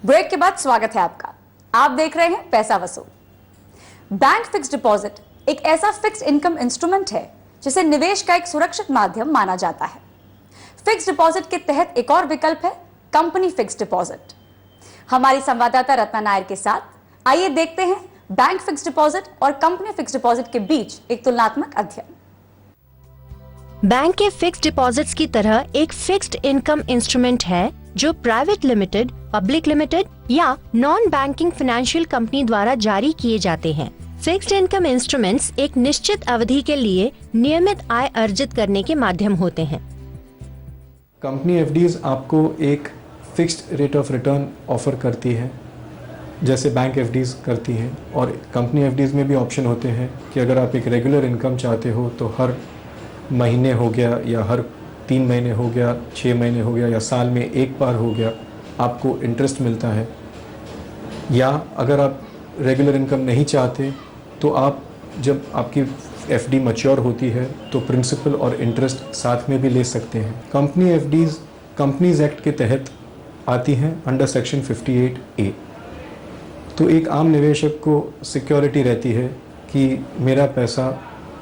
Break के बाद स्वागत है आपका। आप देख रहे हैं पैसा वसूल। बैंक फिक्स्ड डिपॉजिट एक ऐसा फिक्स्ड इनकम इंस्ट्रूमेंट है जिसे निवेश का एक सुरक्षित माध्यम माना जाता है। फिक्स्ड डिपॉजिट के तहत एक और विकल्प है कंपनी फिक्स्ड डिपॉजिट। हमारी संवाददाता रत्ना नायर के साथ आइए देखते हैं बैंक फिक्स्ड डिपॉजिट और कंपनी फिक्स्ड डिपॉजिट के बीच एक तुलनात्मक अध्ययन। बैंक के फिक्स्ड डिपॉजिट्स की तरह एक फिक्स्ड इनकम इंस्ट्रूमेंट है जो प्राइवेट लिमिटेड, पब्लिक लिमिटेड या नॉन बैंकिंग फाइनेंशियल कंपनी द्वारा जारी किए जाते हैं। फिक्स्ड इनकम इंस्ट्रूमेंट्स एक निश्चित अवधि के लिए नियमित आय अर्जित करने के माध्यम होते हैं। कंपनी एफडीज आपको एक fixed rate of return offer करती है, जैसे बैंक एफडीज करती हैं। और कंपनी एफडीज में भी ऑप्शन होते हैं कि अगर आप एक रेगुलर इनकम चाहते हो तो हर महीने हो गया या हर 3 महीने हो गया, 6 महीने हो गया या साल में एक बार हो गया, आपको इंटरेस्ट मिलता है। या अगर आप रेगुलर इनकम नहीं चाहते तो आप जब आपकी एफडी मैच्योर होती है तो प्रिंसिपल और इंटरेस्ट साथ में भी ले सकते हैं। कंपनी एफडीज कंपनीज एक्ट के तहत आती हैं अंडर सेक्शन 58A। तो एक आम निवेशक को सिक्योरिटी रहती है कि मेरा पैसा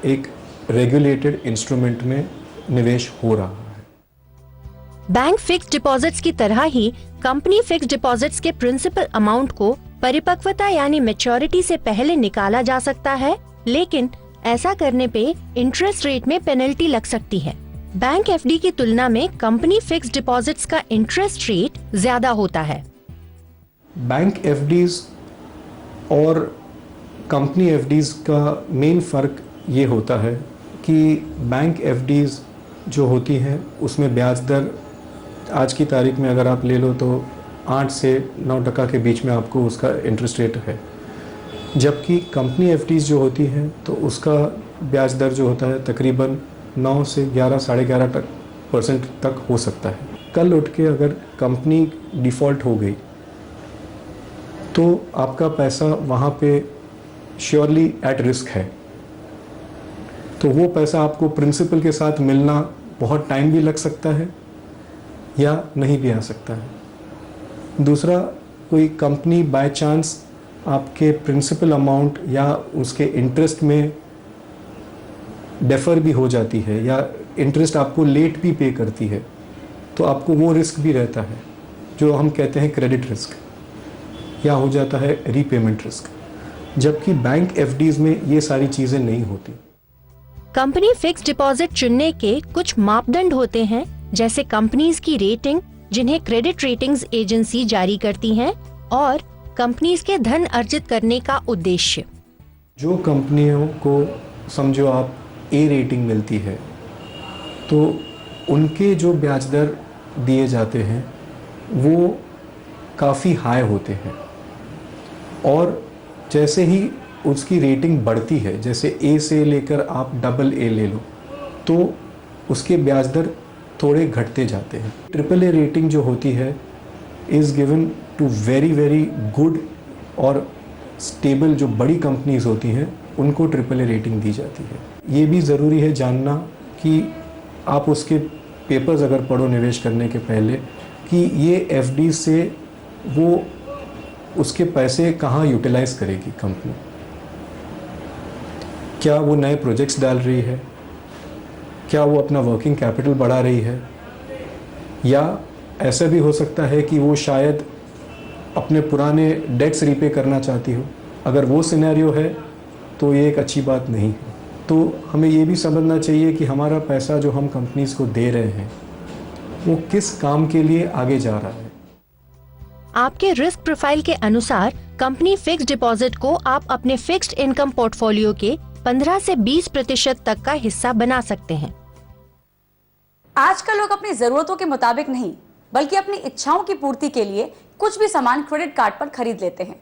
एक रेगुलेटेड इंस्ट्रूमेंट में निवेश हो रहा है। बैंक फिक्स्ड डिपॉजिट्स की तरह ही कंपनी फिक्स्ड डिपॉजिट्स के प्रिंसिपल अमाउंट को परिपक्वता यानी मैच्योरिटी से पहले निकाला जा सकता है, लेकिन ऐसा करने पे इंटरेस्ट रेट में पेनल्टी लग सकती है। बैंक एफडी की तुलना में कंपनी फिक्स्ड डिपॉजिट्स का इंटरेस्ट रेट ज्यादा होता है। बैंक एफडीज और कंपनी एफडीज का मेन फर्क ये होता है कि बैंक एफडीज जो होती हैं उसमें ब्याज दर आज की तारीख में अगर आप ले लो तो 8 से 9% के बीच में आपको उसका इंटरेस्ट रेट है। जबकि कंपनी एफडीज जो होती हैं तो उसका ब्याज दर जो होता है तकरीबन 9 से 11, 11.5% तक हो सकता है। कल उठ के अगर कंपनी डिफ़ॉल्ट हो गई तो आपका पैसा वहाँ पे श्योरली एट रिस्क है। तो वो पैसा आपको प्रिंसिपल के साथ मिलना बहुत टाइम भी लग सकता है या नहीं भी आ सकता है। दूसरा, कोई कंपनी बाय चांस आपके प्रिंसिपल अमाउंट या उसके इंटरेस्ट में डेफर भी हो जाती है या इंटरेस्ट आपको लेट भी पे करती है तो आपको वो रिस्क भी रहता है जो हम कहते हैं क्रेडिट रिस्क, या हो जाता है रीपेमेंट रिस्क। जबकि बैंक एफडीज में ये सारी चीज़ें नहीं होती। कंपनी फिक्स्ड डिपॉजिट चुनने के कुछ मापदंड होते हैं, जैसे कंपनीज की रेटिंग जिन्हें क्रेडिट रेटिंग्स एजेंसी जारी करती हैं, और कंपनीज के धन अर्जित करने का उद्देश्य। जो कंपनियों को समझो आप ए रेटिंग मिलती है तो उनके जो ब्याज दर दिए जाते हैं वो काफ़ी हाई होते हैं। और जैसे ही उसकी रेटिंग बढ़ती है, जैसे ए से लेकर आप AA ले लो तो उसके ब्याज दर थोड़े घटते जाते हैं। AAA रेटिंग जो होती है is given to very very good और स्टेबल जो बड़ी कंपनीज होती हैं उनको AAA रेटिंग दी जाती है। ये भी ज़रूरी है जानना कि आप उसके पेपर्स अगर पढ़ो निवेश करने के पहले कि ये एफडी से वो उसके पैसे कहाँ यूटिलाइज़ करेगी कंपनी। क्या वो नए प्रोजेक्ट्स डाल रही है, क्या वो अपना वर्किंग कैपिटल बढ़ा रही है, या ऐसा भी हो सकता है कि वो शायद अपने पुराने डेट्स रीपे करना चाहती हो। अगर वो सिनेरियो है तो ये एक अच्छी बात नहीं है। तो हमें ये भी समझना चाहिए कि हमारा पैसा जो हम कंपनीज को दे रहे हैं वो किस काम के लिए आगे जा रहा है। आपके रिस्क प्रोफाइल के अनुसार कंपनी फिक्स्ड डिपॉजिट को आप अपने फिक्स्ड इनकम पोर्टफोलियो के 15 से 20% तक का हिस्सा बना सकते हैं। आजकल लोग अपनी जरूरतों के मुताबिक नहीं बल्कि अपनी इच्छाओं की पूर्ति के लिए कुछ भी सामान क्रेडिट कार्ड पर खरीद लेते हैं।